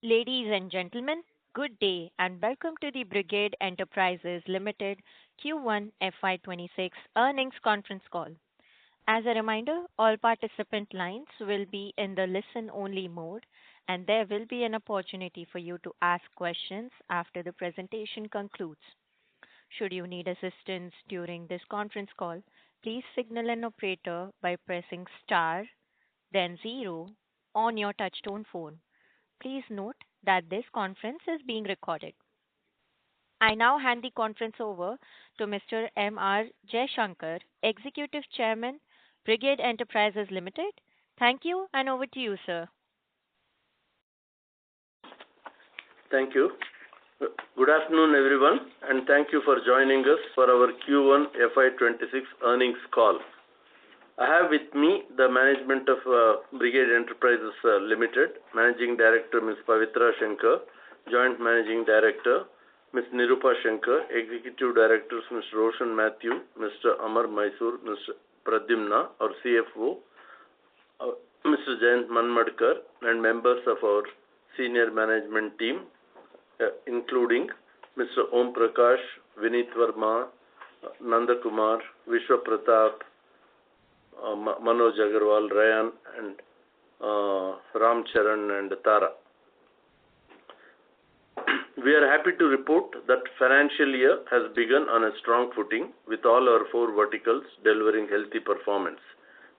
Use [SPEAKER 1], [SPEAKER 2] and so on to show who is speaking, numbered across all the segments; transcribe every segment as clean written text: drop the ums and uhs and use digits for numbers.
[SPEAKER 1] Ladies and gentlemen, good day and welcome to the Brigade Enterprises Ltd Q1 FY26 earnings conference call. As a reminder, all participant lines will be in the listen-only mode, and there will be an opportunity for you to ask questions after the presentation concludes. Should you need assistance during this conference call, please signal an operator by pressing star, then zero on your touchtone phone. Please note that this conference is being recorded. I now hand the conference over to Mr. M.R. Jaishankar, Executive Chairman, Brigade Enterprises Ltd. Thank you, and over to you, sir.
[SPEAKER 2] Thank you. Good afternoon, everyone, and thank you for joining us for our Q1 FY26 earnings call. I have with me the management of Brigade Enterprises Ltd, Managing Director Ms. Pavitra Shankar, Joint Managing Director Ms. Nirupa Shankar, Executive Directors Mr. Roshan Matthew, Mr. Amar Mysore, Mr. Pradyumna, our CFO, Mr. Jayant Manmadkar, and members of our senior management team, including Mr. Om Prakash, Vineet Verma, Nanda Kumar, Vishwa Pratap, Manoj Agarwal, Ryan, and Ram Charan and Tara. We are happy to report that financial year has begun on a strong footing with all our four verticals delivering healthy performance.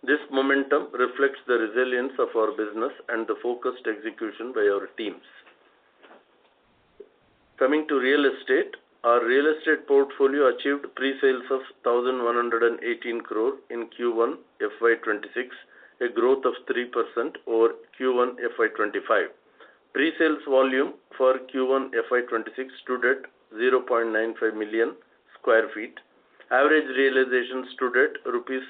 [SPEAKER 2] This momentum reflects the resilience of our business and the focused execution by our teams. Coming to real estate, our real estate portfolio achieved pre-sales of 1,118 crore in Q1 FY26, a growth of 3% over Q1 FY25. Pre-sales volume for Q1 FY26 stood at 0.95 million square feet. Average realization stood at rupees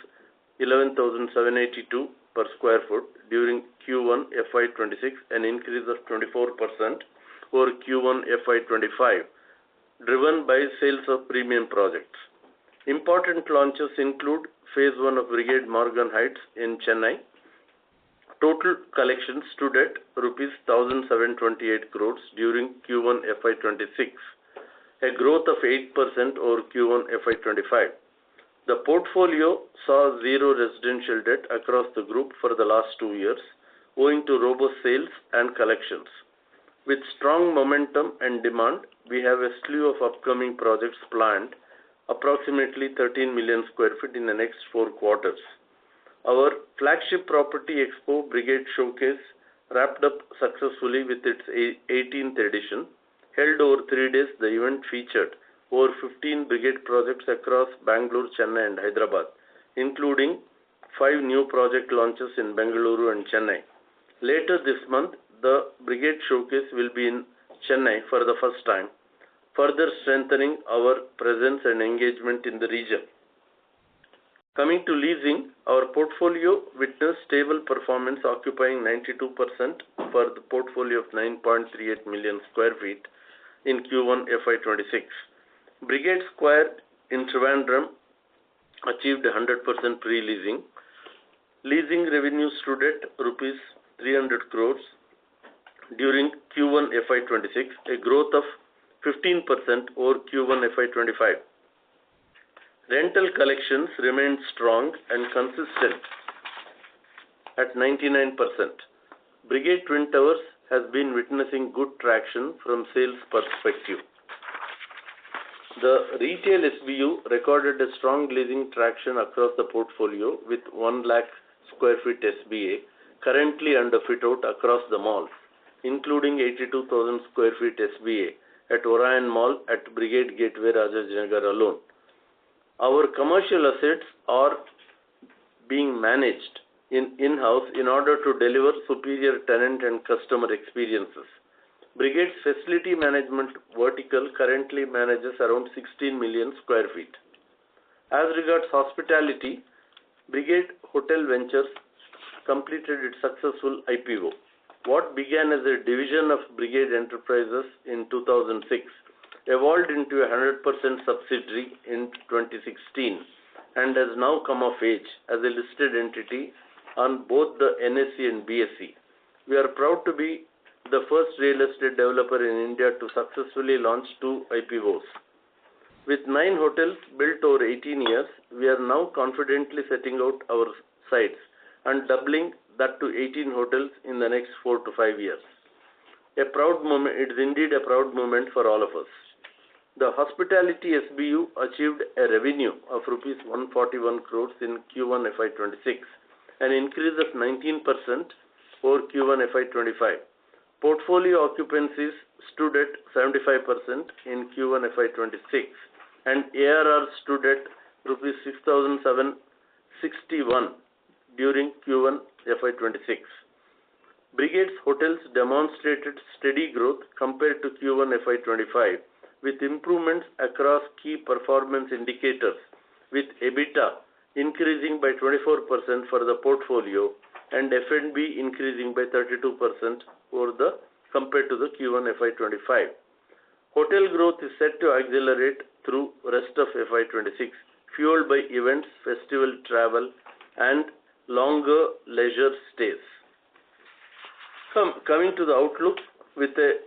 [SPEAKER 2] 11,782 per square foot during Q1 FY26, an increase of 24% over Q1 FY25, driven by sales of premium projects. Important launches include Phase 1 of Brigade Morgan Heights in Chennai. Total collections stood at rupees 1,728 crores during Q1 FY26, a growth of 8% over Q1 FY25. The portfolio saw zero residential debt across the group for the last 2 years, owing to robust sales and collections. With strong momentum and demand, we have a slew of upcoming projects planned, approximately 13 million square feet in the next 4 quarters. Our flagship property Expo Brigade Showcase wrapped up successfully with its 18th edition. Held over 3 days, the event featured over 15 Brigade projects across Bengaluru, Chennai, and Hyderabad, including 5 new project launches in Bengaluru and Chennai. Later this month, the Brigade Showcase will be in Chennai for the first time, further strengthening our presence and engagement in the region. Coming to leasing, our portfolio witnessed stable performance, occupying 92% for the portfolio of 9.38 million square feet in Q1 FY26. Brigade Square in Trivandrum achieved 100% pre-leasing. Leasing revenue stood at rupees 300 crores during Q1 FY26, a growth of 15% over Q1 FY25. Rental collections remained strong and consistent at 99%. Brigade Twin Towers has been witnessing good traction from sales perspective. The retail SBU recorded a strong leasing traction across the portfolio with 1 lakh square feet SBA currently under fit-out across the malls, including 82,000 square feet SBA at Orion Mall at Brigade Gateway Rajajinagar alone. Our commercial assets are being managed in-house in order to deliver superior tenant and customer experiences. Brigade's facility management vertical currently manages around 16 million square feet. As regards hospitality, Brigade Hotel Ventures completed its successful IPO. What began as a division of Brigade Enterprises in 2006 evolved into a 100% subsidiary in 2016 and has now come of age as a listed entity on both the NSE and BSE. We are proud to be the first real estate developer in India to successfully launch two IPOs. With 9 hotels built over 18 years, we are now confidently setting out our sights and doubling that to 18 hotels in the next 4 to 5 years. A proud moment, it is indeed a proud moment for all of us. The hospitality SBU achieved a revenue of rupees 141 crores in Q1FY26, an increase of 19% over Q1FY25. Portfolio occupancies stood at 75% in Q1FY26 and ARR stood at rupees 6,761 during Q1FY26. Brigade's hotels demonstrated steady growth compared to Q1FY25 with improvements across key performance indicators, with EBITDA increasing by 24% for the portfolio and F&B increasing by 32% compared to the Q1FY25. Hotel growth is set to accelerate through rest of FY26, fueled by events, festival travel, and longer leisure stays. Coming to the outlook, with a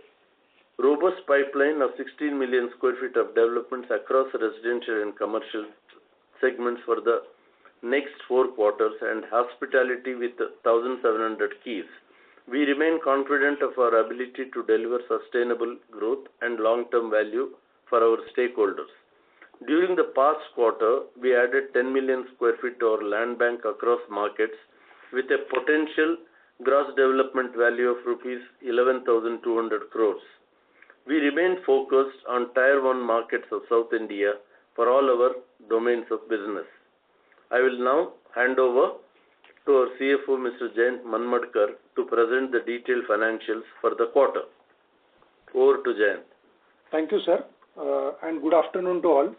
[SPEAKER 2] robust pipeline of 16 million square feet of developments across residential and commercial segments for the next 4 quarters and hospitality with 1,700 keys, we remain confident of our ability to deliver sustainable growth and long-term value for our stakeholders. During the past quarter, we added 10 million square feet to our land bank across markets with a potential gross development value of rupees 11,200 crores. We remain focused on Tier 1 markets of South India for all our domains of business. I will now hand over to our CFO, Mr. Jayant Manmadkar, to present the detailed financials for the quarter. Over to Jayant.
[SPEAKER 3] Thank you, sir, and good afternoon to all.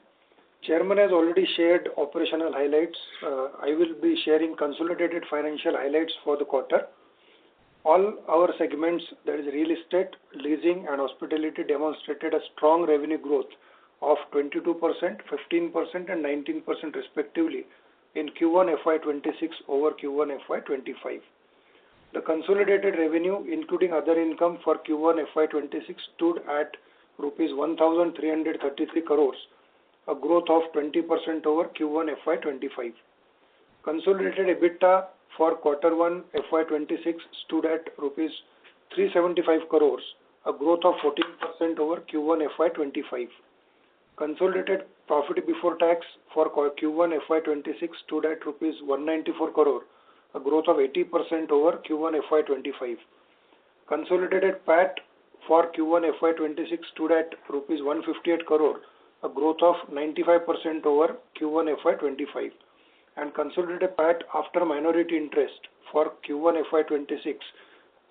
[SPEAKER 3] Chairman has already shared operational highlights. I will be sharing consolidated financial highlights for the quarter. All our segments, that is real estate, leasing, and hospitality, demonstrated a strong revenue growth of 22%, 15%, and 19% respectively in Q1 FY26 over Q1 FY25. The consolidated revenue, including other income for Q1 FY26, stood at rupees 1,333 crores, a growth of 20% over Q1 FY25. Consolidated EBITDA for Q1 FY26 stood at rupees 375 crores, a growth of 14% over Q1 FY25. Consolidated profit before tax for Q1 FY26 stood at rupees 194 crore, a growth of 80% over Q1 FY25. Consolidated PAT for Q1 FY26 stood at rupees 158 crore, a growth of 95% over Q1 FY25. And consolidated PAT after minority interest for Q1 FY26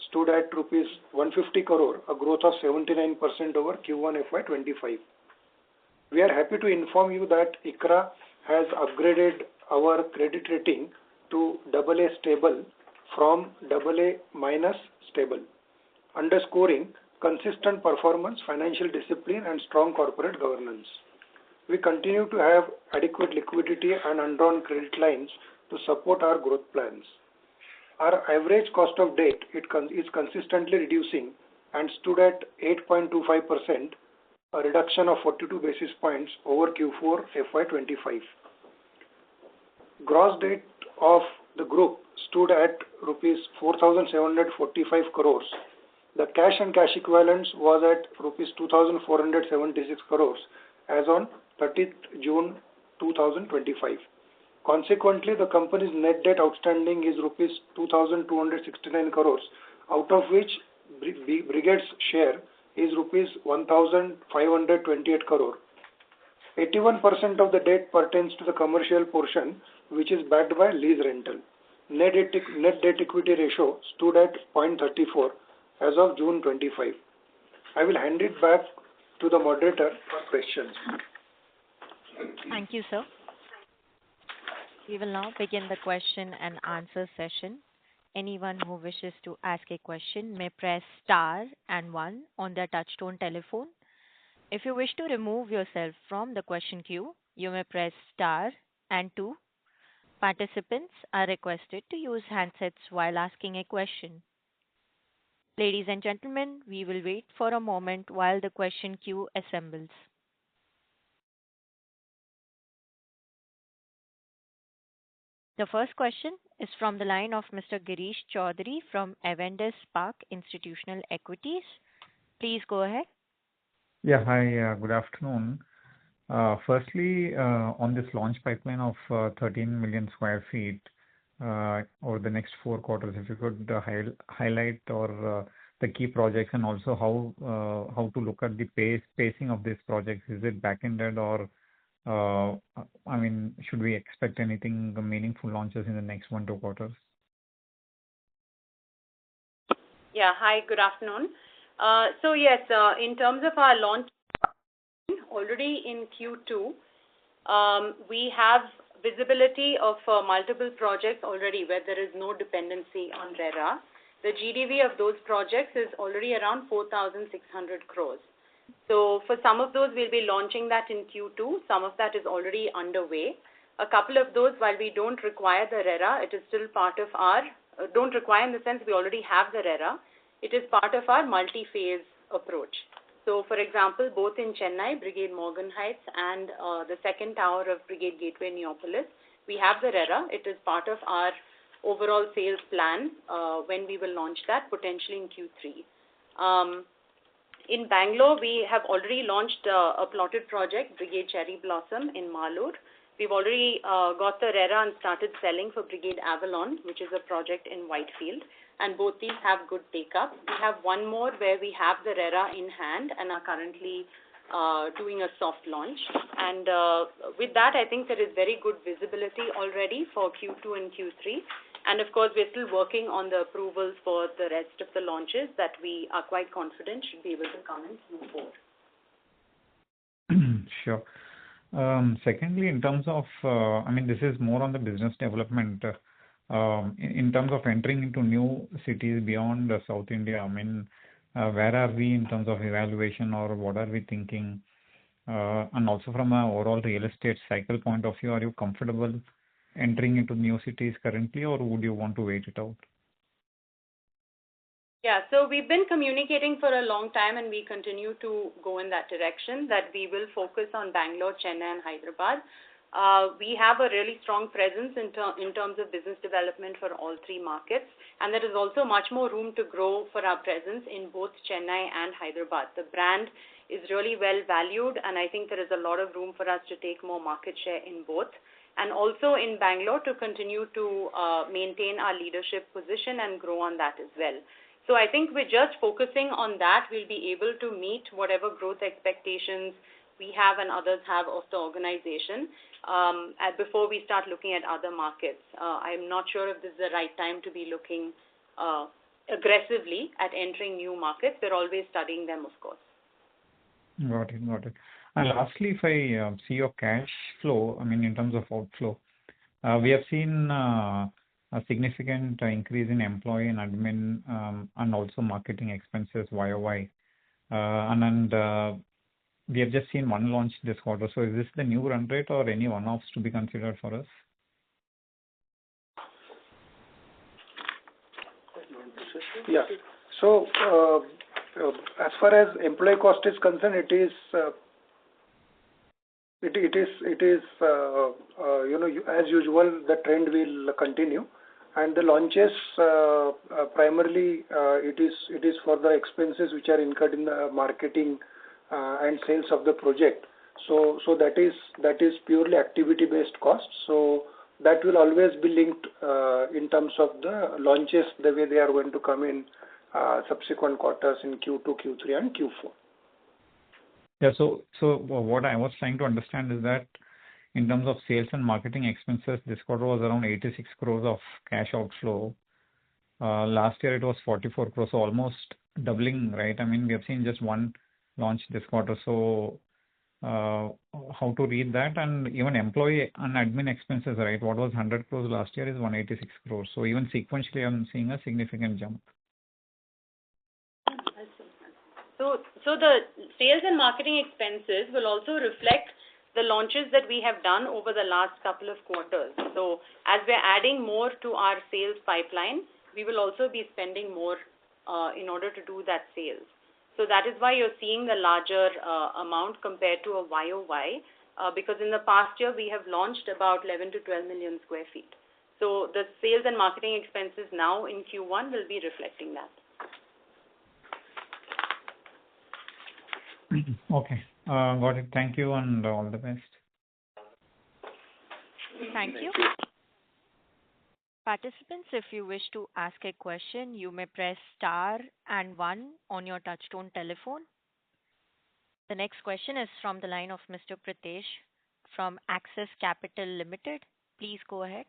[SPEAKER 3] stood at rupees 150 crore, a growth of 79% over Q1 FY25. We are happy to inform you that ICRA has upgraded our credit rating to AA stable from AA- stable, underscoring consistent performance, financial discipline, and strong corporate governance. We continue to have adequate liquidity and undrawn credit lines to support our growth plans. Our average cost of debt is consistently reducing and stood at 8.25%, a reduction of 42 basis points over Q4 FY25. Gross debt of the group stood at rupees 4,745 crores. The cash and cash equivalents was at rupees 2,476 crores as on 30th June 2025. Consequently, the company's net debt outstanding is rupees 2,269 crores, out of which Brigade's share is rupees 1,528 crore. 81% of the debt pertains to the commercial portion, which is backed by lease rental. Net debt equity ratio stood at 0.34 as of June 25. I will hand it back to the moderator for questions.
[SPEAKER 1] Thank you, sir. We will now begin the question and answer session. Anyone who wishes to ask a question may press star and 1 on their touchtone telephone. If you wish to remove yourself from the question queue, you may press star and 2. Participants are requested to use handsets while asking a question. Ladies and gentlemen, we will wait for a moment while the question queue assembles. The first question is from the line of Mr. Girish Choudhary from Avendus Spark Institutional Equities. Please go ahead.
[SPEAKER 4] Yeah, hi, good afternoon. Firstly, on this launch pipeline of 13 million square feet over the next 4 quarters, if you could highlight or the key projects and also how to look at the pacing of these projects. Is it back-ended or, should we expect anything meaningful launches in the next 1-2 quarters?
[SPEAKER 5] Yeah, hi, good afternoon. Yes, in terms of our launch, already in Q2, we have visibility of multiple projects already where there is no dependency on RERA. The GDV of those projects is already around 4,600 crores. So for some of those, we'll be launching that in Q2. Some of that is already underway. A couple of those, while we don't require the RERA, it is still part of our, don't require in the sense we already have the RERA. It is part of our multi-phase approach. So, for example, both in Chennai, Brigade Morgan Heights, and the second tower of Brigade Gateway Neopolis, we have the RERA. It is part of our overall sales plan when we will launch that, potentially in Q3. In Bangalore, we have already launched a plotted project, Brigade Cherry Blossom in Malur. We've already got the RERA and started selling for Brigade Avalon, which is a project in Whitefield, and both these have good take-up. We have one more where we have the RERA in hand and are currently doing a soft launch. And with that, I think there is very good visibility already for Q2 and Q3. And of course, we're still working on the approvals for the rest of the launches that we are quite confident should be able to come in Q4.
[SPEAKER 4] Sure. Secondly, in terms of, this is more on the business development. In terms of entering into new cities beyond South India, where are we in terms of evaluation or what are we thinking? And also from an overall real estate cycle point of view, are you comfortable entering into new cities currently or would you want to wait it out?
[SPEAKER 5] Yeah, so we've been communicating for a long time and we continue to go in that direction that we will focus on Bangalore, Chennai and Hyderabad. We have a really strong presence in terms of business development for all three markets, and there is also much more room to grow for our presence in both Chennai and Hyderabad. The brand is really well valued and I think there is a lot of room for us to take more market share in both. And also in Bangalore to continue to maintain our leadership position and grow on that as well. So I think we're just focusing on that. We'll be able to meet whatever growth expectations we have and others have of the organization before we start looking at other markets. I'm not sure if this is the right time to be looking aggressively at entering new markets. We're always studying them, of course.
[SPEAKER 4] Got it. And lastly, if I see your cash flow, in terms of outflow, we have seen a significant increase in employee and admin and also marketing expenses YOY. And we have just seen one launch this quarter. So is this the new run rate or any one-offs to be considered for us?
[SPEAKER 3] Yeah. So as far as employee cost is concerned, it is as usual, the trend will continue. And the launches, primarily, it is for the expenses which are incurred in the marketing and sales of the project. So that is purely activity-based cost. So that will always be linked in terms of the launches, the way they are going to come in subsequent quarters in Q2, Q3, and Q4.
[SPEAKER 4] Yeah. So what I was trying to understand is that in terms of sales and marketing expenses, this quarter was around 86 crores of cash outflow. Last year it was 44 crores, so almost doubling, right? We have seen just one launch this quarter. So how to read that? And even employee and admin expenses, right? What was 100 crores last year is 186 crores. So even sequentially, I'm seeing a significant jump.
[SPEAKER 5] So the sales and marketing expenses will also reflect the launches that we have done over the last couple of quarters. So as we're adding more to our sales pipeline, we will also be spending more in order to do that sales. So that is why you're seeing the larger amount compared to a YOY, because in the past year we have launched about 11 to 12 million square feet. So the sales and marketing expenses now in Q1 will be reflecting that.
[SPEAKER 4] Okay, got it. Thank you and all the best.
[SPEAKER 1] Thank you. Participants, if you wish to ask a question, you may press star and one on your touchtone telephone. The next question is from the line of Mr. Pritesh from Axis Capital Limited. Please go ahead.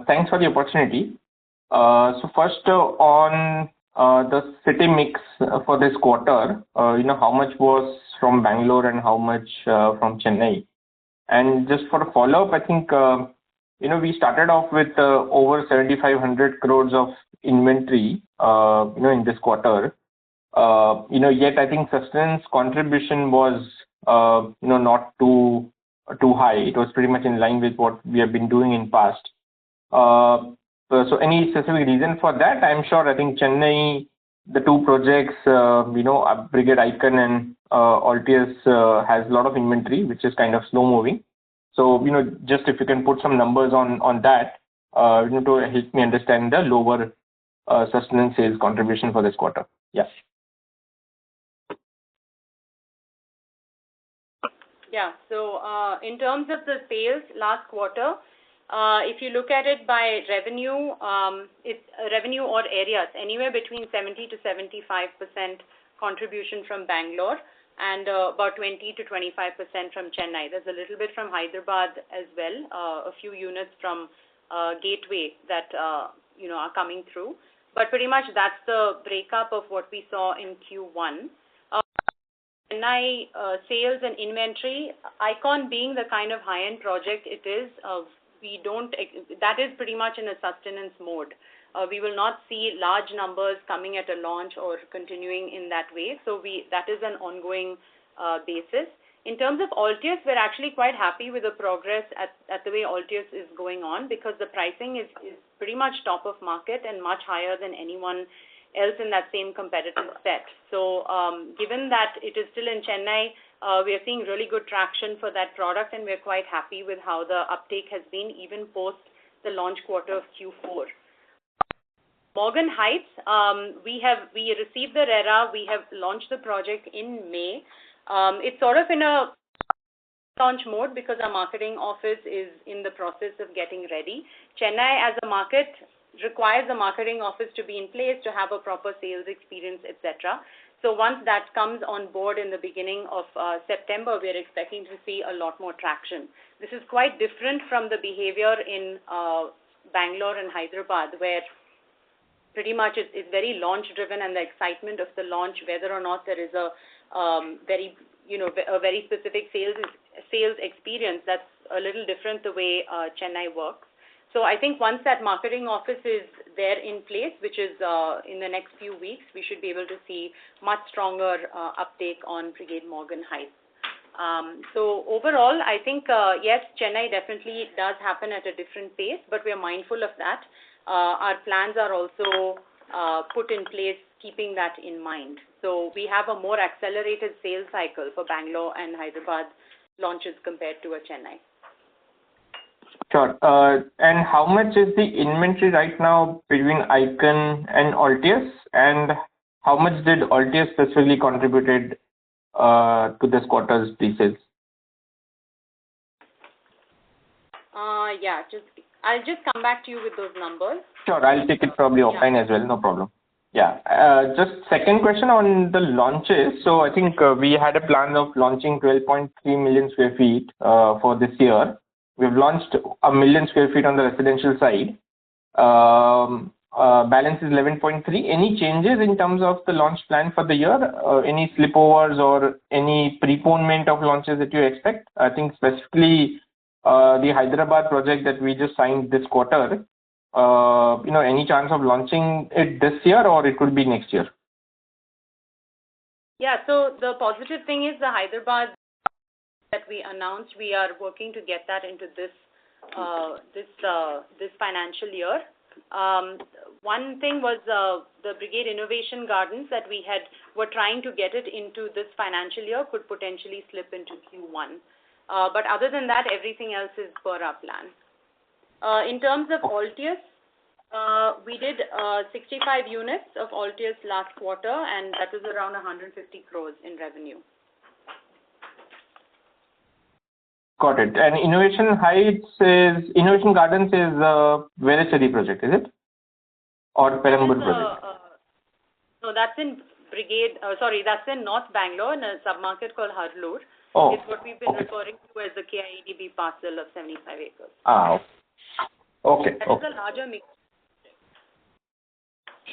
[SPEAKER 6] Thanks for the opportunity. So first on the city mix for this quarter, how much was from Bangalore and how much from Chennai? And just for a follow-up, I think, we started off with over 7,500 crores of inventory, in this quarter. Yet I think Sustenance contribution was, not too high. It was pretty much in line with what we have been doing in past. So any specific reason for that? I think Chennai, the two projects, Brigade Icon and Altius has a lot of inventory, which is kind of slow moving. So, just if you can put some numbers on that, to help me understand the lower Sustenance sales contribution for this quarter. Yes.
[SPEAKER 5] Yeah. So in terms of the sales last quarter, if you look at it by revenue, it's revenue or areas, anywhere between 70 to 75% contribution from Bangalore and about 20 to 25% from Chennai. There's a little bit from Hyderabad as well, a few units from Gateway that are coming through. But pretty much that's the breakup of what we saw in Q1. Chennai sales and inventory, Icon being the kind of high-end project it is, that is pretty much in a sustenance mode. We will not see large numbers coming at a launch or continuing in that way. So that is an ongoing basis. In terms of Altius, we're actually quite happy with the progress at the way Altius is going on, because the pricing is pretty much top of market and much higher than anyone else in that same competitive set. So given that it is still in Chennai, we are seeing really good traction for that product, and we're quite happy with how the uptake has been even post the launch quarter of Q4. Morgan Heights, we received the RERA. We have launched the project in May. It's sort of in a launch mode because our marketing office is in the process of getting ready. Chennai as a market requires the marketing office to be in place to have a proper sales experience, etc. So once that comes on board in the beginning of September, we are expecting to see a lot more traction. This is quite different from the behavior in Bangalore and Hyderabad, where pretty much it's very launch driven, and the excitement of the launch, whether or not there is a very specific sales experience, that's a little different the way Chennai works. So I think once that marketing office is there in place, which is in the next few weeks, we should be able to see much stronger uptake on Brigade Morgan Heights. So overall, I think, yes, Chennai definitely does happen at a different pace, but we are mindful of that. Our plans are also put in place keeping that in mind. So we have a more accelerated sales cycle for Bangalore and Hyderabad launches compared to a Chennai.
[SPEAKER 6] Sure. And how much is the inventory right now between Icon and Altius? And how much did Altius specifically contributed to this quarter's pre-sales?
[SPEAKER 5] I'll just come back to you with those numbers.
[SPEAKER 6] Sure, I'll take it probably offline as well, no problem. Yeah. Just second question on the launches. So I think we had a plan of launching 12.3 million square feet for this year. We've launched 1 million square feet on the residential side. Balance is 11.3. Any changes in terms of the launch plan for the year? Any slipovers or any preponement of launches that you expect? I think specifically the Hyderabad project that we just signed this quarter, any chance of launching it this year, or it could be next year?
[SPEAKER 5] Yeah, so the positive thing is the Hyderabad that we announced, we are working to get that into this financial year. One thing was the Brigade Innovation Gardens that were trying to get it into this financial year could potentially slip into Q1. But other than that, everything else is per our plan. In terms of Altius, we did 65 units of Altius last quarter, and that was around 150 crores in revenue.
[SPEAKER 6] Got it. And Innovation Gardens is Velachery project, is it? Or Perambur project?
[SPEAKER 5] No, that's in that's in North Bangalore in a submarket called Harloor.
[SPEAKER 6] Oh,
[SPEAKER 5] it's what we've been referring to as the KIEDB parcel of 75 acres.
[SPEAKER 6] Okay.
[SPEAKER 5] That is a larger mix.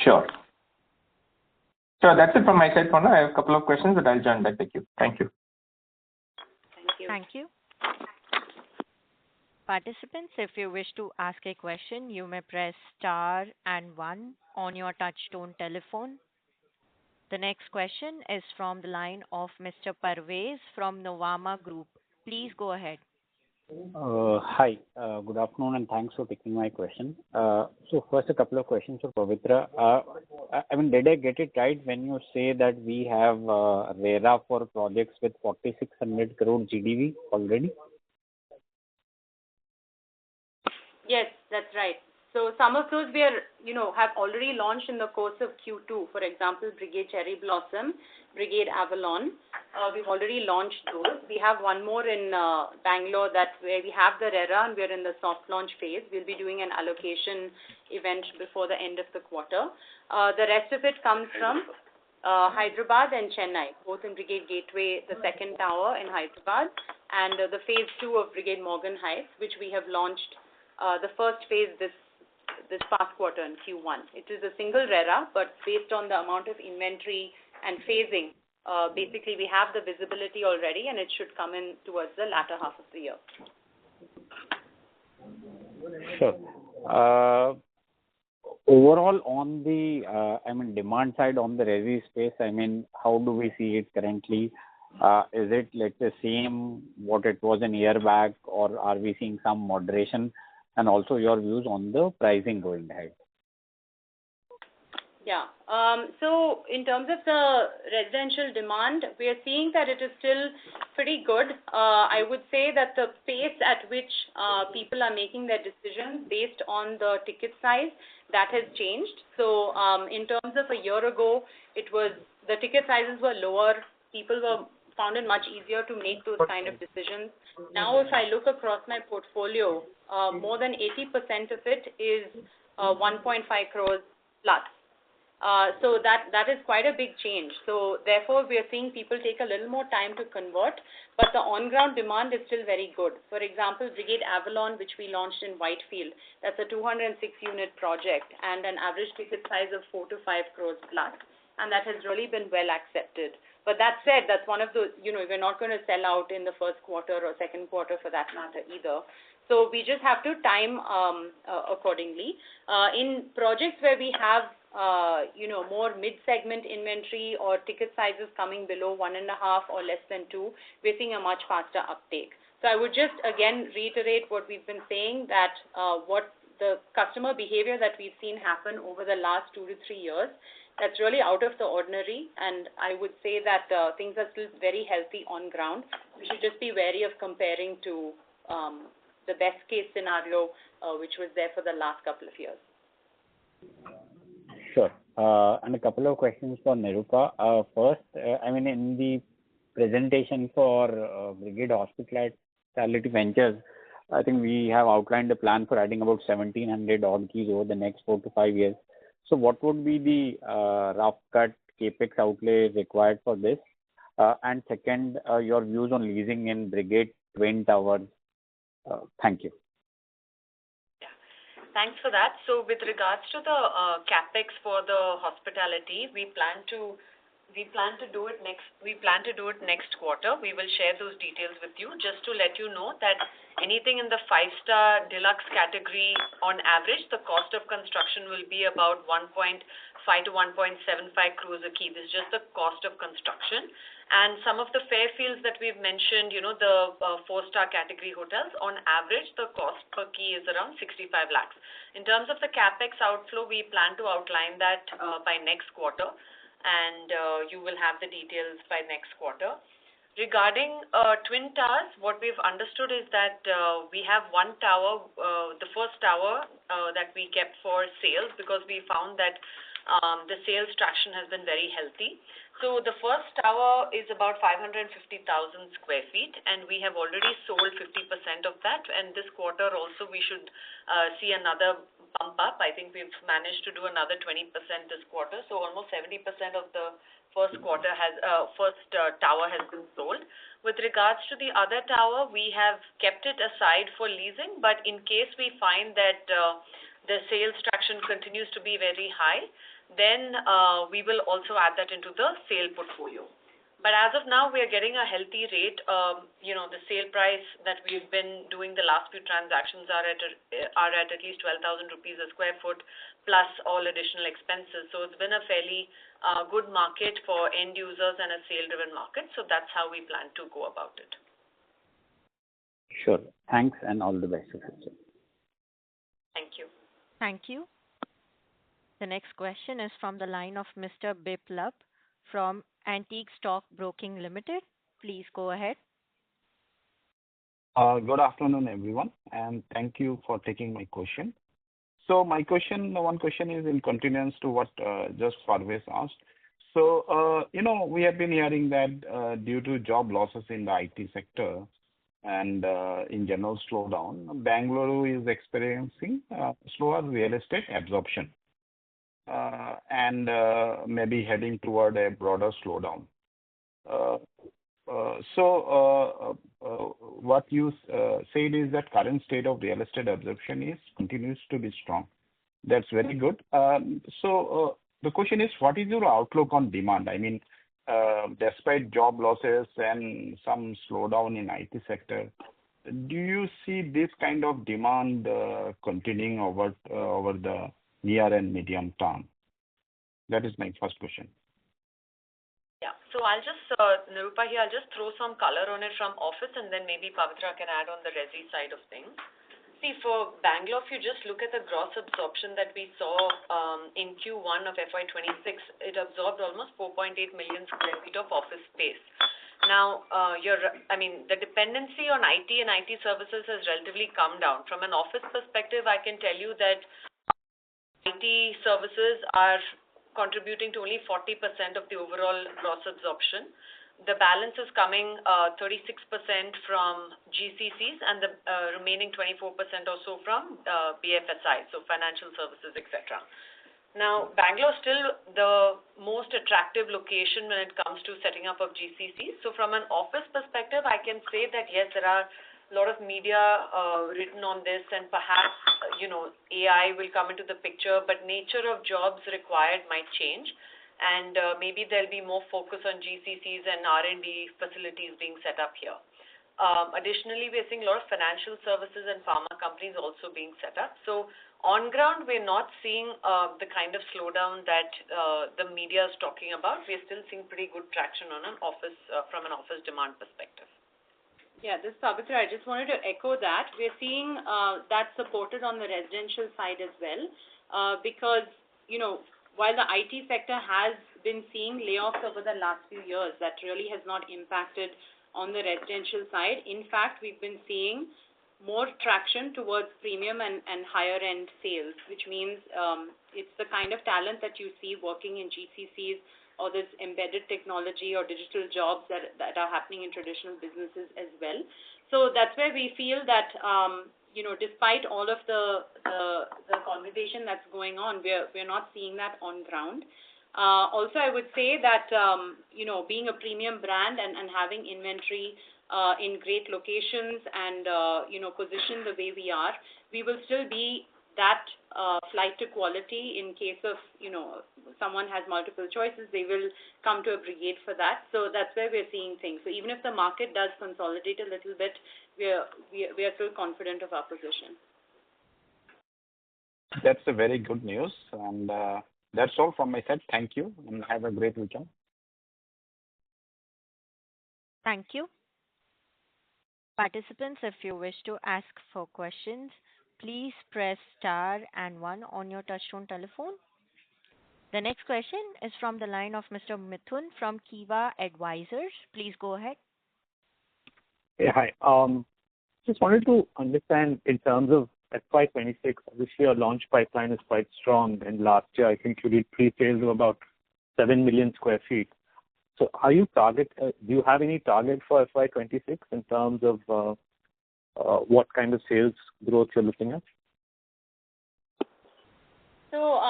[SPEAKER 6] Sure. So that's it from my side for now. I have a couple of questions, but I'll join back with you. Thank you.
[SPEAKER 5] Thank you.
[SPEAKER 1] Thank you. Participants, if you wish to ask a question, you may press star and 1 on your touchtone telephone. The next question is from the line of Mr. Parvez from Nuvama Group. Please go ahead.
[SPEAKER 7] Hi, good afternoon, and thanks for taking my question. So first, a couple of questions for Pavitra. Did I get it right when you say that we have RERA for projects with 4,600 crore GDV already?
[SPEAKER 5] Yes, that's right. So some of those we have already launched in the course of Q2. For example, Brigade Cherry Blossom, Brigade Avalon. We've already launched those. We have one more in Bangalore where we have the RERA and we're in the soft launch phase. We'll be doing an allocation event before the end of the quarter. The rest of it comes from Hyderabad and Chennai, both in Brigade Gateway, the second tower in Hyderabad, and the phase 2 of Brigade Morgan Heights, which we have launched the first phase this past quarter in Q1. It is a single RERA, but based on the amount of inventory and phasing, basically we have the visibility already, and it should come in towards the latter half of the year.
[SPEAKER 7] Sure. Overall, on the demand side on the resi space, how do we see it currently? Is it like the same what it was a year back, or are we seeing some moderation? And also your views on the pricing going ahead.
[SPEAKER 5] Yeah. So in terms of the residential demand, we are seeing that it is still pretty good. I would say that the pace at which people are making their decisions based on the ticket size, that has changed. So in terms of a year ago, the ticket sizes were lower. People found it much easier to make those kind of decisions. Now, if I look across my portfolio, more than 80% of it is 1.5 crores plus. So that is quite a big change. So therefore, we are seeing people take a little more time to convert, but the on-ground demand is still very good. For example, Brigade Avalon, which we launched in Whitefield, that's a 206-unit project and an average ticket size of 4 to 5 crores plus, and that has really been well accepted. But that said, that's one of those, we're not going to sell out in the first quarter or second quarter for that matter either. So we just have to time accordingly. In projects where we have, more mid-segment inventory or ticket sizes coming below 1.5 or less than 2, we're seeing a much faster uptake. So I would just again reiterate what we've been saying, that what the customer behavior that we've seen happen over the last 2 to 3 years, that's really out of the ordinary, and I would say that things are still very healthy on ground. We should just be wary of comparing to the best case scenario, which was there for the last couple of years.
[SPEAKER 7] Sure. And a couple of questions for Nirupa. First, in the presentation for Brigade Hospitality Ventures, I think we have outlined a plan for adding about 1,700 odd keys over the next 4 to 5 years. So what would be the rough cut capex outlay required for this? And second, your views on leasing in Brigade Twin Towers. Thank you.
[SPEAKER 8] Yeah. Thanks for that. So with regards to the capex for the hospitality, we plan to We plan to do it next quarter. We will share those details with you. Just to let you know that anything in the 5-star deluxe category, on average, the cost of construction will be about 1.5 to 1.75 crores a key. This is just the cost of construction. And some of the Fairfields that we've mentioned, the 4-star category hotels, on average, the cost per key is around 65 lakhs. In terms of the capex outflow, we plan to outline that by next quarter, and you will have the details by next quarter. Regarding Twin Towers, what we've understood is that we have one tower, the first tower that we kept for sales, because we found that the sales traction has been very healthy. So the first tower is about 550,000 square feet, and we have already sold 50% of that. And this quarter also we should see another bump up. I think we've managed to do another 20% this quarter. So almost 70% of the first tower has been sold. With regards to the other tower, we have kept it aside for leasing, but in case we find that the sales traction continues to be very high, then we will also add that into the sale portfolio. But as of now, we are getting a healthy rate. The sale price that we've been doing the last few transactions are at least 12,000 rupees a square foot, plus all additional expenses. So it's been a fairly good market for end users and a sale-driven market. So that's how we plan to go about it.
[SPEAKER 7] Sure. Thanks and all the best.
[SPEAKER 8] Thank you.
[SPEAKER 1] Thank you. The next question is from the line of Mr. Biplab from Antique Stock Broking Limited. Please go ahead.
[SPEAKER 9] Good afternoon, everyone, and thank you for taking my question. So my one question is in continuance to what just Parvez asked. So, we have been hearing that due to job losses in the IT sector and in general slowdown, Bengaluru is experiencing slower real estate absorption and maybe heading toward a broader slowdown. What you said is that current state of real estate absorption continues to be strong. That's very good. The question is, what is your outlook on demand? I mean, despite job losses and some slowdown in IT sector, do you see this kind of demand continuing over the near and medium term? That is my first question.
[SPEAKER 8] Yeah. So I'll just, Nirupa here, I'll just throw some color on it from office, and then maybe Pavitra can add on the resi side of things. See, for Bangalore, if you just look at the gross absorption that we saw in Q1 of FY26, it absorbed almost 4.8 million square feet of office space. Now, the dependency on IT and IT services has relatively come down. From an office perspective, I can tell you that IT services are contributing to only 40% of the overall gross absorption. The balance is coming 36% from GCCs and the remaining 24% or so from BFSI, so financial services, etc. Now, Bangalore is still the most attractive location when it comes to setting up of GCCs. So from an office perspective, I can say that yes, there are a lot of media written on this, and perhaps AI will come into the picture, but nature of jobs required might change, and maybe there'll be more focus on GCCs and R&D facilities being set up here. Additionally, we're seeing a lot of financial services and pharma companies also being set up. So on ground, we're not seeing the kind of slowdown that the media is talking about. We're still seeing pretty good traction on an office from an office demand perspective.
[SPEAKER 5] Yeah, this is Pavitra. I just wanted to echo that. We're seeing that supported on the residential side as well, because, while the IT sector has been seeing layoffs over the last few years, that really has not impacted on the residential side. In fact, we've been seeing more traction towards premium and higher end sales, which means it's the kind of talent that you see working in GCCs or this embedded technology or digital jobs that are happening in traditional businesses as well. So that's where we feel that, despite all of the conversation that's going on, we're not seeing that on ground. Also, I would say that, being a premium brand and having inventory in great locations and, positioned the way we are, we will still be that flight to quality. In case of, someone has multiple choices, they will come to a Brigade for that. So that's where we're seeing things. So even if the market does consolidate a little bit, we are still confident of our position.
[SPEAKER 9] That's a very good news. And that's all from my side. Thank you and have a great weekend.
[SPEAKER 1] Thank you. Participants, if you wish to ask for questions, please press star and one on your touchtone telephone. The next question is from the line of Mr. Mithun from Kiva Advisors. Please go ahead.
[SPEAKER 10] Yeah, hi. Just wanted to understand in terms of FY26, obviously your launch pipeline is quite strong, and last year I think you did pre-sales of about 7 million square feet. So do you have any target for FY26 in terms of what kind of sales growth you're looking at?
[SPEAKER 5] So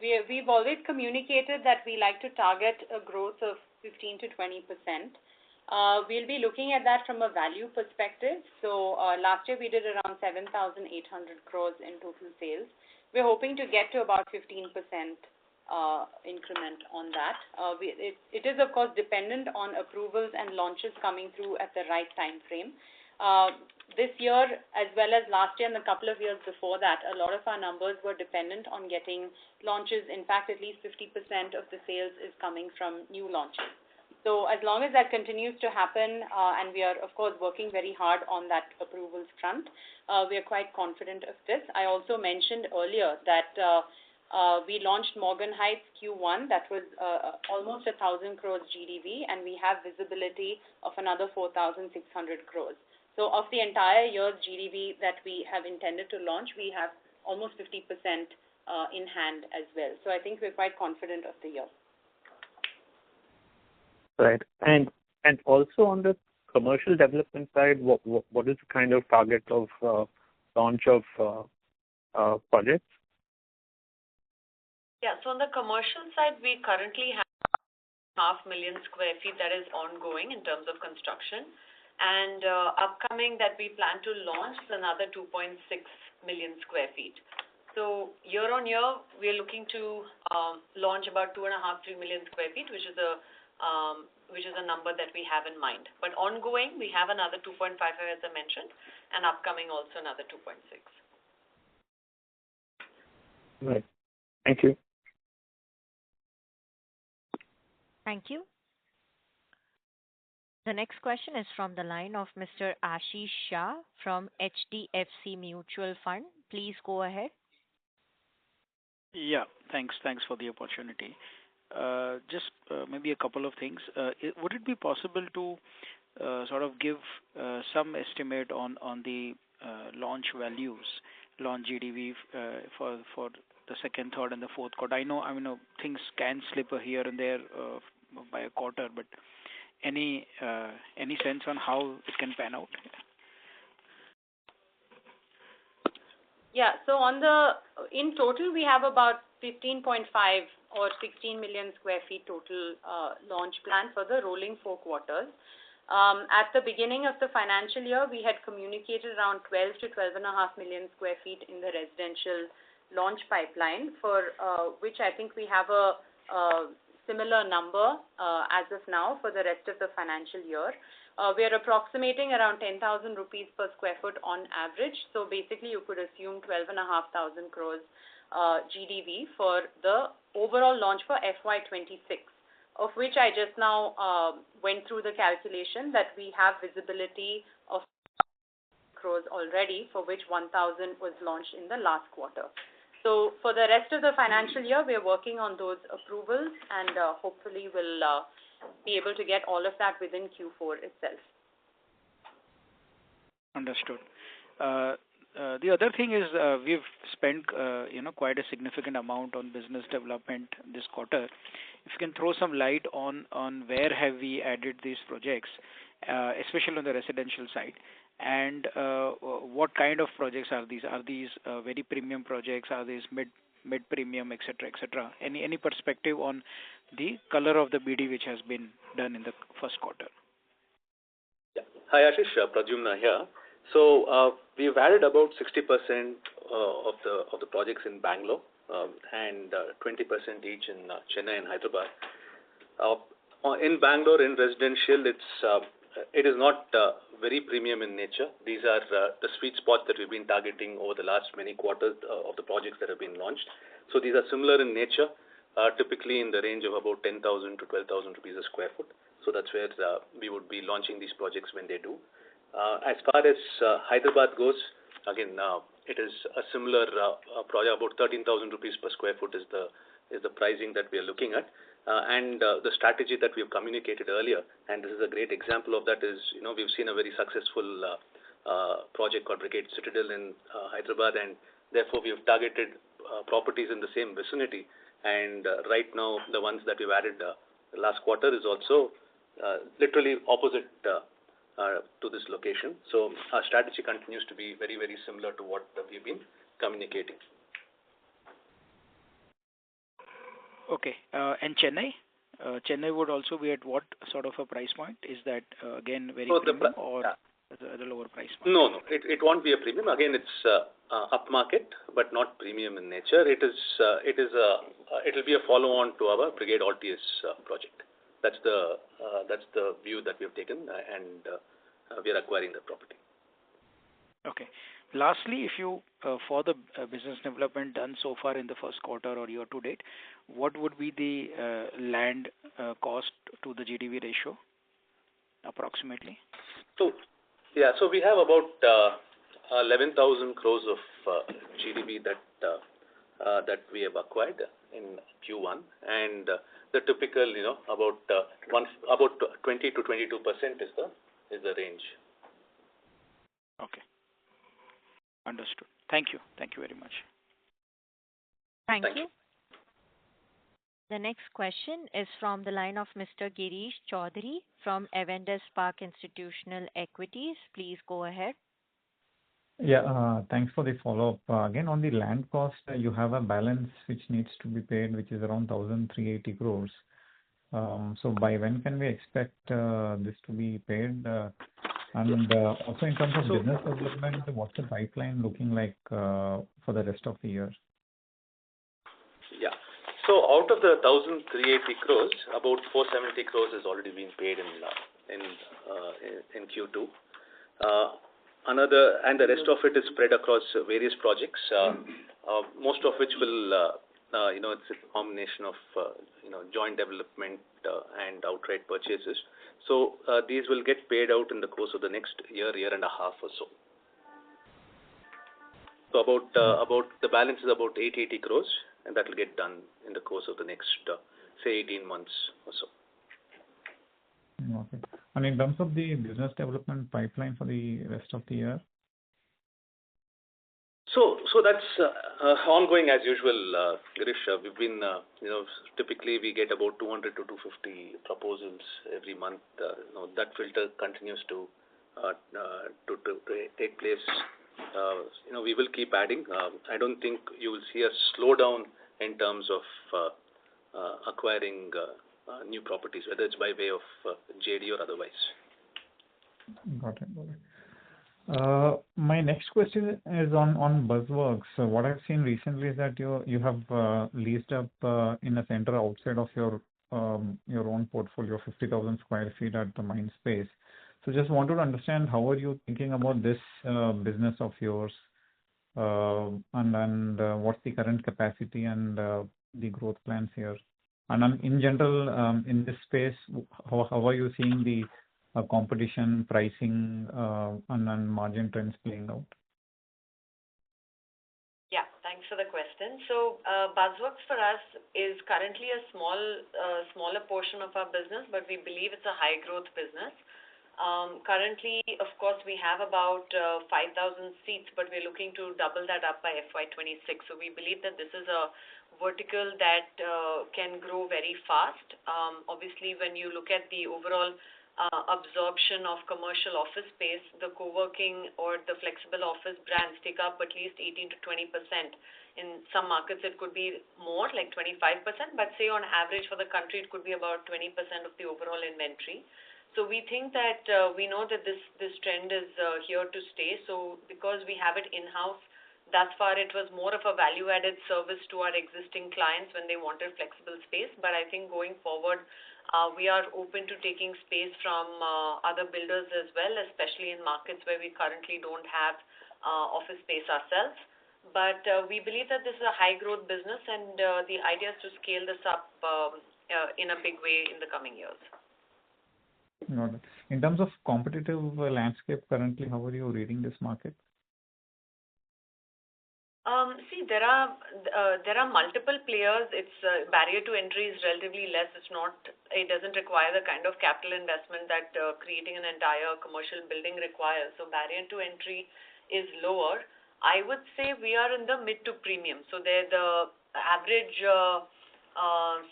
[SPEAKER 5] we've always communicated that we like to target a growth of 15 to 20%. We'll be looking at that from a value perspective. So last year we did around 7,800 crores in total sales. We're hoping to get to about 15% increment on that. It is of course dependent on approvals and launches coming through at the right time frame. This year as well as last year and a couple of years before that, a lot of our numbers were dependent on getting launches. In fact, at least 50% of the sales is coming from new launches. So as long as that continues to happen, and we are of course working very hard on that approvals front, we are quite confident of this. I also mentioned earlier that we launched Morgan Heights Q1. That was almost 1,000 crores GDV, and we have visibility of another 4,600 crores. So of the entire year's GDV that we have intended to launch, we have almost 50% in hand as well. So I think we're quite confident of the year.
[SPEAKER 10] Right. And also on the commercial development side, what is the kind of target of launch of projects?
[SPEAKER 8] Yeah, so on the commercial side, we currently have 500,000 square feet that is ongoing in terms of construction. And upcoming that we plan to launch is another 2.6 million square feet. So year on year, we are looking to launch about 2.5-3 million square feet, which is a number that we have in mind. But ongoing, we have another 2.5 as I mentioned, and upcoming also another 2.6.
[SPEAKER 10] Right. Thank you.
[SPEAKER 1] Thank you. The next question is from the line of Mr. Ashish Shah from HDFC Mutual Fund. Please go ahead.
[SPEAKER 11] Yeah, thanks for the opportunity. Just maybe a couple of things. Would it be possible to sort of give some estimate on the launch values, launch GDV for the second, third, and the fourth quarter? I know things can slip here and there by a quarter, but any sense on how it can pan out?
[SPEAKER 5] Yeah. So in total, we have about 15.5 or 16 million square feet total launch plan for the rolling 4 quarters. At the beginning of the financial year, we had communicated around 12 to 12.5 million square feet in the residential launch pipeline, for which I think we have a similar number as of now for the rest of the financial year. We are approximating around 10,000 rupees per square foot on average. So basically, you could assume 12,500 crores GDV for the overall launch for FY26, of which I just now went through the calculation that we have visibility of crores already, for which 1,000 was launched in the last quarter. So for the rest of the financial year, we are working on those approvals, and hopefully we'll be able to get all of that within Q4 itself.
[SPEAKER 11] Understood. The other thing is we've spent quite a significant amount on business development this quarter. If you can throw some light on where have we added these projects, especially on the residential side, and what kind of projects are these? Are these very premium projects? Are these mid premium, etc., etc.? Any perspective on the color of the BD which has been done in the first quarter?
[SPEAKER 12] Yeah. Hi Ashish, Pradyumna here. So we've added about 60% of the projects in Bangalore and 20% each in Chennai and Hyderabad. In Bangalore, in residential, it is not very premium in nature. These are the sweet spots that we've been targeting over the last many quarters of the projects that have been launched. So these are similar in nature, typically in the range of about 10,000 to 12,000 rupees a square foot. So that's where we would be launching these projects when they do. As far as Hyderabad goes, again, it is a similar project. About 13,000 rupees per square foot is the pricing that we are looking at. And the strategy that we've communicated earlier, and this is a great example of that, is we've seen a very successful project called Brigade Citadel in Hyderabad, and therefore we've targeted properties in the same vicinity. And right now, the ones that we've added last quarter is also literally opposite to this location. So our strategy continues to be very, very similar to what we've been communicating.
[SPEAKER 11] Okay. And Chennai? Chennai would also be at what sort of a price point? Is that, again, very premium or at a lower price point?
[SPEAKER 12] No. It won't be a premium. Again, it's upmarket, but not premium in nature. It will be a follow-on to our Brigade Altius project. That's the view that we have taken, and we are acquiring the property.
[SPEAKER 11] Okay. Lastly, if you for the business development done so far in the first quarter or year to date, what would be the land cost to the GDV ratio, approximately?
[SPEAKER 12] So we have about 11,000 crores of GDV that we have acquired in Q1, and the typical, about 20 to 22% is the range.
[SPEAKER 11] Okay. Understood. Thank you. Thank you very much.
[SPEAKER 1] Thank you. The next question is from the line of Mr. Girish Choudhary from Avendus Spark Institutional Equities. Please go ahead.
[SPEAKER 4] Yeah, thanks for the follow-up. Again, on the land cost, you have a balance which needs to be paid, which is around 1,380 crores. So by when can we expect this to be paid? And also in terms of business development, what's the pipeline looking like for the rest of the year?
[SPEAKER 12] Yeah. So out of the 1,380 crores, about 470 crores has already been paid in Q2. And the rest of it is spread across various projects, most of which will, it's a combination of, joint development and outright purchases. So these will get paid out in the course of the next year and a half or so. So about the balance is about 880 crores, and that will get done in the course of the next, say, 18 months or so.
[SPEAKER 4] Okay. And in terms of the business development pipeline for the rest of the year?
[SPEAKER 12] So that's ongoing as usual, Girish. We've been, typically we get about 200 to 250 proposals every month. That filter continues to take place. We will keep adding. I don't think you will see a slowdown in terms of acquiring new properties, whether it's by way of JD or otherwise.
[SPEAKER 4] Got it. My next question is on Buzzworks. So what I've seen recently is that you have leased up in a center outside of your own portfolio, 50,000 square feet at the Mindspace. So just wanted to understand how are you thinking about this business of yours, and what's the current capacity and the growth plans here? And in general, in this space, how are you seeing the competition, pricing, and margin trends playing out?
[SPEAKER 8] Yeah, thanks for the question. So Buzzworks for us is currently a smaller portion of our business, but we believe it's a high growth business. Currently, of course, we have about 5,000 seats, but we're looking to double that up by FY26. So we believe that this is a vertical that can grow very fast. Obviously, when you look at the overall absorption of commercial office space, the co-working or the flexible office brands take up at least 18 to 20%. In some markets, it could be more, like 25%, but say on average for the country, it could be about 20% of the overall inventory. So we think that we know that this trend is here to stay. So because we have it in-house, thus far it was more of a value-added service to our existing clients when they wanted flexible space. But I think going forward, we are open to taking space from other builders as well, especially in markets where we currently don't have office space ourselves. But we believe that this is a high-growth business, and the idea is to scale this up in a big way in the coming years.
[SPEAKER 4] Got it. In terms of competitive landscape currently, how are you reading this market?
[SPEAKER 8] See, there are multiple players. Its barrier to entry is relatively less. It doesn't require the kind of capital investment that creating an entire commercial building requires. So barrier to entry is lower. I would say we are in the mid to premium. So the average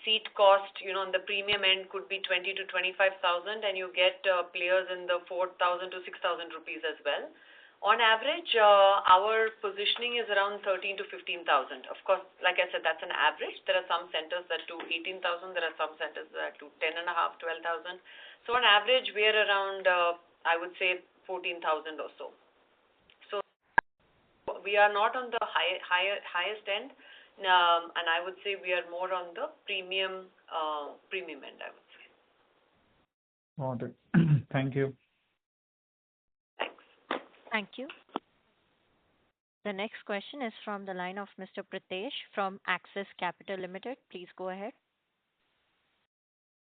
[SPEAKER 8] seat cost, on the premium end could be 20 to 25,000, and you get players in the 4,000 to 6,000 rupees as well. On average, our positioning is around 13 to 15,000. Of course, like I said, that's an average. There are some centers that do 18,000. There are some centers that do 10,500, 12,000. So on average, we are around, I would say, 14,000 or so. So we are not on the highest end, and I would say we are more on the premium end, I would say.
[SPEAKER 4] Got it. Thank you.
[SPEAKER 1] Thank you. The next question is from the line of Mr. Pritesh from Axis Capital Limited. Please go ahead.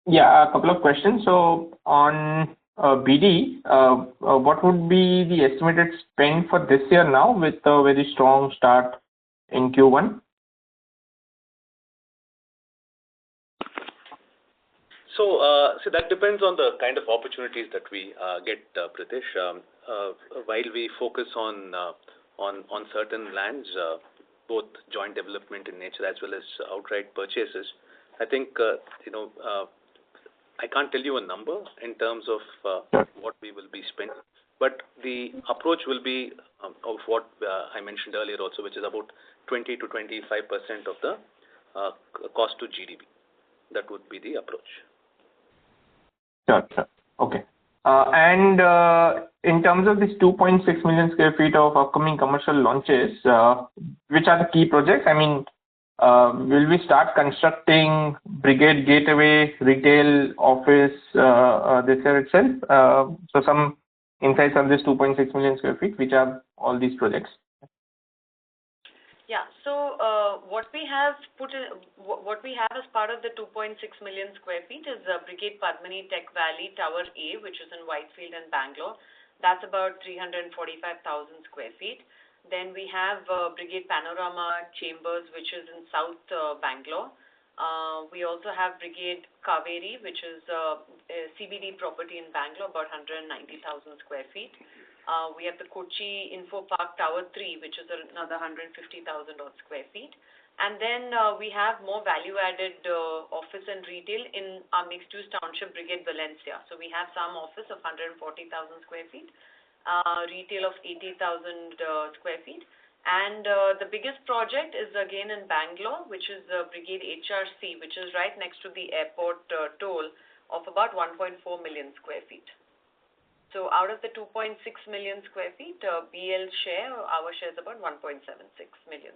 [SPEAKER 6] Yeah, a couple of questions. So on BD, what would be the estimated spend for this year now with a very strong start in Q1?
[SPEAKER 12] So that depends on the kind of opportunities that we get, Pritesh. While we focus on certain lands, both joint development in nature as well as outright purchases, I think I can't tell you a number in terms of what we will be spending, but the approach will be of what I mentioned earlier also, which is about 20 to 25% of the cost to GDP. That would be the approach.
[SPEAKER 6] Sure. Okay. And in terms of this 2.6 million square feet of upcoming commercial launches, which are the key projects? I mean, will we start constructing Brigade Gateway, retail, office this year itself? So some insights on this 2.6 million square feet, which are all these projects?
[SPEAKER 8] Yeah. So what we have as part of the 2.6 million square feet is Brigade Padmini Tech Valley Tower A, which is in Whitefield and Bangalore. That's about 345,000 square feet. Then we have Brigade Panorama Chambers, which is in South Bangalore. We also have Brigade Kaveri, which is a CBD property in Bangalore, about 190,000 square feet. We have the Kochi Info Park Tower 3, which is another 150,000 odd square feet. And then we have more value-added office and retail in our mixed-use township, Brigade Valencia. So we have some office of 140,000 square feet, retail of 80,000 square feet. And the biggest project is again in Bangalore, which is Brigade HRC, which is right next to the airport toll of about 1.4 million square feet. So out of the 2.6 million square feet, BL share, our share is about 1.76 million.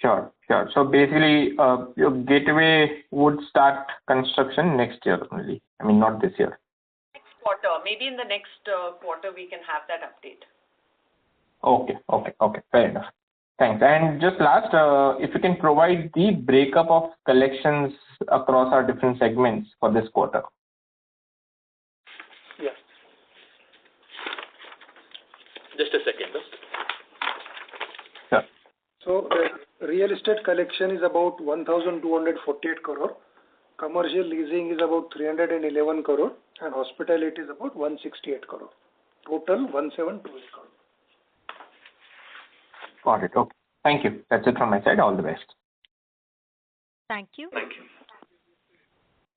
[SPEAKER 6] Sure. So basically, your gateway would start construction next year only. I mean, not this year.
[SPEAKER 8] Next quarter. Maybe in the next quarter we can have that update.
[SPEAKER 6] Okay. Fair enough. Thanks. And just last, if you can provide the breakup of collections across our different segments for this quarter.
[SPEAKER 3] Yes.
[SPEAKER 12] Just a second.
[SPEAKER 6] Sure.
[SPEAKER 3] So real estate collection is about 1,248 crore. Commercial leasing is about 311 crore, and hospitality is about 168 crore. Total 1728 crore.
[SPEAKER 6] Got it. Okay. Thank you. That's it from my side. All the best.
[SPEAKER 1] Thank you.
[SPEAKER 12] Thank you.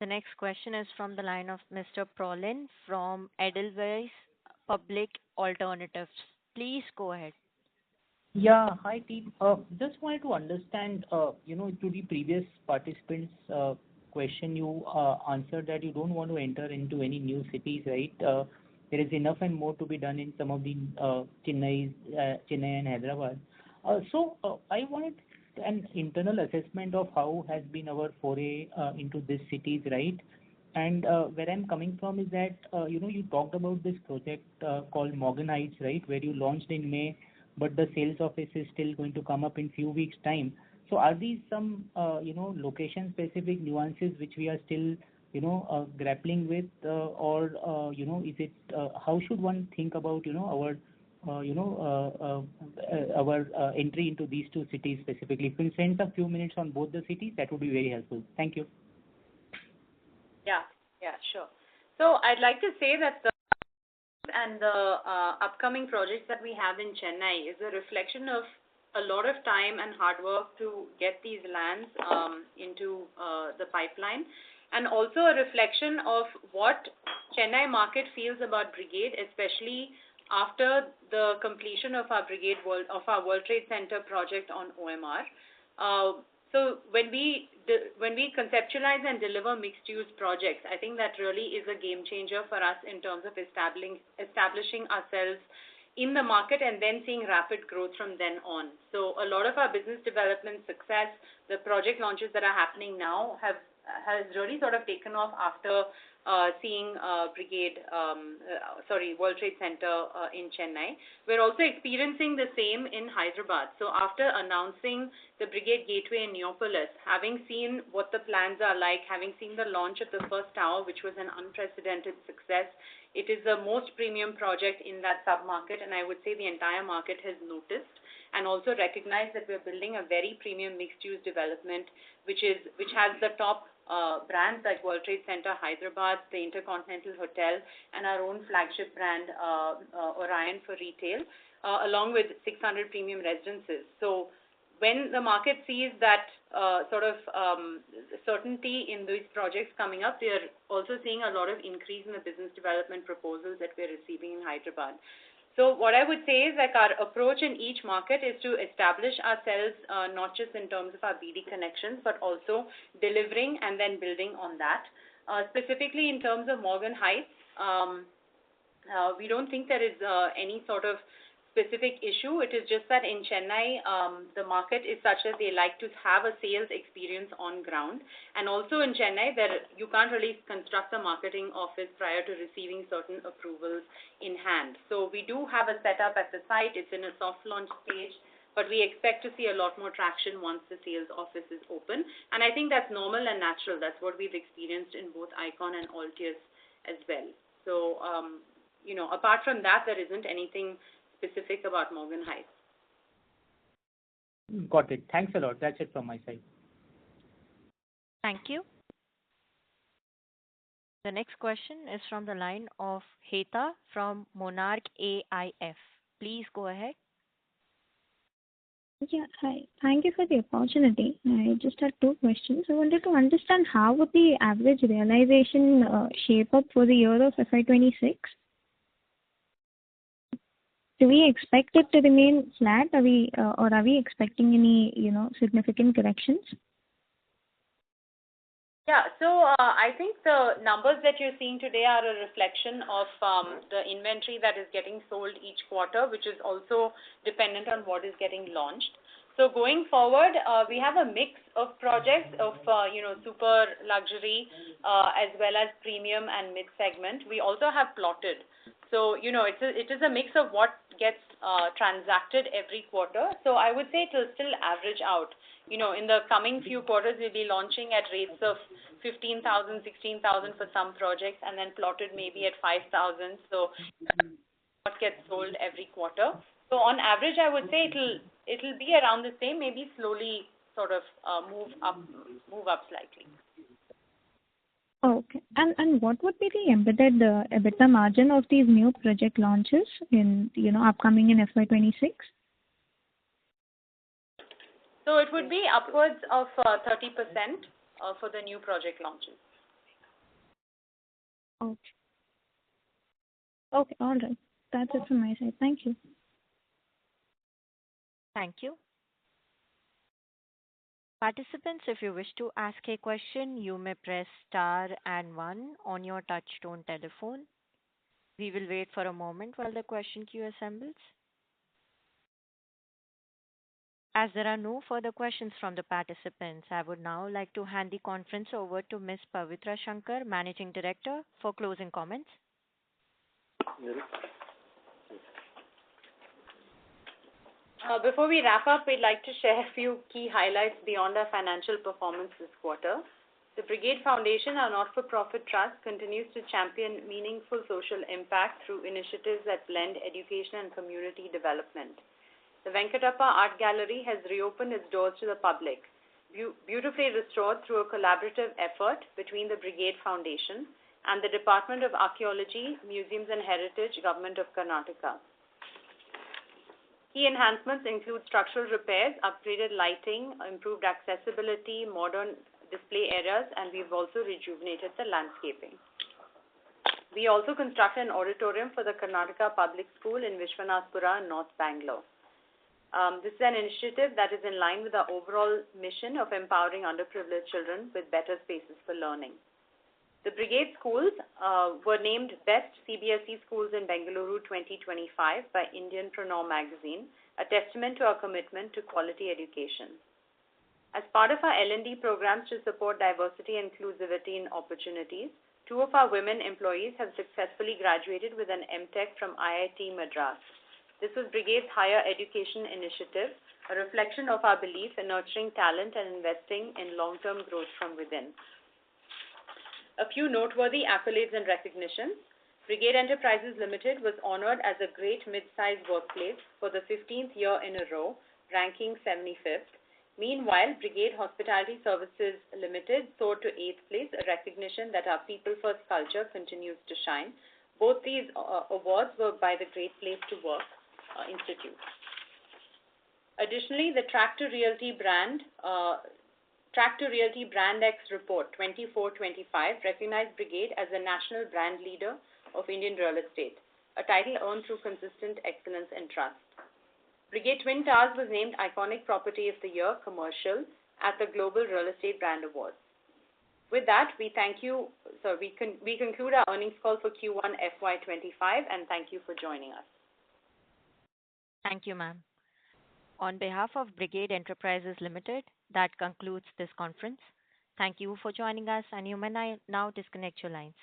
[SPEAKER 1] The next question is from the line of Mr. Prolin from Edelweiss Public Alternatives. Please go ahead.
[SPEAKER 13] Yeah. Hi, team. Just wanted to understand, to the previous participants' question, you answered that you don't want to enter into any new cities, right? There is enough and more to be done in some of the Chennai and Hyderabad. I wanted an internal assessment of how has been our foray into these cities, right? And where I'm coming from is that, you talked about this project called Morgan Heights, right, where you launched in May, but the sales office is still going to come up in few weeks' time. So are these some, location-specific nuances which we are still, grappling with, or, is it, how should one think about, our entry into these two cities specifically? If you spend a few minutes on both the cities, that would be very helpful. Thank you.
[SPEAKER 5] Yeah, sure. So I'd like to say that the upcoming projects that we have in Chennai is a reflection of a lot of time and hard work to get these lands into the pipeline, and also a reflection of what Chennai market feels about Brigade, especially after the completion of our World Trade Center project on OMR. So when we conceptualize and deliver mixed-use projects, I think that really is a game changer for us in terms of establishing ourselves in the market and then seeing rapid growth from then on. So a lot of our business development success, the project launches that are happening now has really sort of taken off after seeing World Trade Center in Chennai. We're also experiencing the same in Hyderabad. So after announcing the Brigade Gateway in Neopolis, having seen what the plans are like, having seen the launch of the first tower, which was an unprecedented success, it is the most premium project in that sub-market, and I would say the entire market has noticed and also recognized that we're building a very premium mixed-use development, which has the top brands like World Trade Center, Hyderabad, the Intercontinental Hotel, and our own flagship brand, Orion for retail, along with 600 premium residences. So when the market sees that certainty in these projects coming up, they are also seeing a lot of increase in the business development proposals that we're receiving in Hyderabad. So what I would say is our approach in each market is to establish ourselves not just in terms of our BD connections, but also delivering and then building on that. Specifically in terms of Morgan Heights, we don't think there is any sort of specific issue. It is just that in Chennai, the market is such that they like to have a sales experience on ground. And also in Chennai, you can't really construct a marketing office prior to receiving certain approvals in hand. So we do have a setup at the site. It's in a soft launch stage, but we expect to see a lot more traction once the sales office is open. And I think that's normal and natural. That's what we've experienced in both Icon and Altius as well. So, apart from that, there isn't anything specific about Morgan Heights.
[SPEAKER 13] Got it. Thanks a lot. That's it from my side.
[SPEAKER 1] Thank you. The next question is from the line of Heta from Monarch AIF. Please go ahead.
[SPEAKER 14] Yeah, hi. Thank you for the opportunity. I just had two questions. I wanted to understand how would the average realization shape up for the year of FY26? Do we expect it to remain flat? Or are we expecting any, significant corrections?
[SPEAKER 5] Yeah, so I think the numbers that you're seeing today are a reflection of the inventory that is getting sold each quarter, which is also dependent on what is getting launched. So going forward, we have a mix of projects of, super luxury as well as premium and mid-segment. We also have plotted. So, it is a mix of what gets transacted every quarter. So I would say it will still average out. In the coming few quarters, we'll be launching at rates of 15,000, 16,000 for some projects, and then plotted maybe at 5,000. So what gets sold every quarter. So on average, I would say it'll be around the same, maybe slowly sort of move up slightly.
[SPEAKER 14] Okay. And what would be the embedded EBITDA margin of these new project launches in, upcoming in FY26?
[SPEAKER 5] So it would be upwards of 30% for the new project launches.
[SPEAKER 14] Okay. Okay, all right. That's it from my side. Thank you.
[SPEAKER 1] Thank you. Participants, if you wish to ask a question, you may press star and one on your touchtone telephone. We will wait for a moment while the question queue assembles. As there are no further questions from the participants, I would now like to hand the conference over to Ms. Pavitra Shankar, Managing Director, for closing comments.
[SPEAKER 5] Before we wrap up, we'd like to share a few key highlights beyond our financial performance this quarter. The Brigade Foundation, our not-for-profit trust, continues to champion meaningful social impact through initiatives that blend education and community development. The Venkatappa Art Gallery has reopened its doors to the public, beautifully restored through a collaborative effort between the Brigade Foundation and the Department of Archaeology, Museums and Heritage, Government of Karnataka. Key enhancements include structural repairs, upgraded lighting, improved accessibility, modern display areas, and we've also rejuvenated the landscaping. We also constructed an auditorium for the Karnataka Public School in Vishwanathpura, North Bangalore. This is an initiative that is in line with our overall mission of empowering underprivileged children with better spaces for learning. The Brigade schools were named Best CBSE Schools in Bengaluru 2025 by Indianpreneur magazine, a testament to our commitment to quality education. As part of our L&D programs to support diversity and inclusivity in opportunities, 2 of our women employees have successfully graduated with an MTech from IIT Madras. This was Brigade's higher education initiative, a reflection of our belief in nurturing talent and investing in long-term growth from within. A few noteworthy accolades and recognitions. Brigade Enterprises Ltd was honored as a great mid-sized workplace for the 15th year in a row, ranking 75th. Meanwhile, Brigade Hospitality Services Ltd soared to 8th place, a recognition that our people-first culture continues to shine. Both these awards were by the Great Place to Work Institute. Additionally, the Tractor Realty Brand X Report 24-25 recognized Brigade as a national brand leader of Indian real estate, a title earned through consistent excellence and trust. Brigade Twin Towers was named Iconic Property of the Year Commercial at the Global Real Estate Brand Awards. With that, we conclude our earnings call for Q1FY25 and thank you for joining us.
[SPEAKER 1] Thank you, ma'am. On behalf of Brigade Enterprises Limited, that concludes this conference. Thank you for joining us, and you may now disconnect your lines.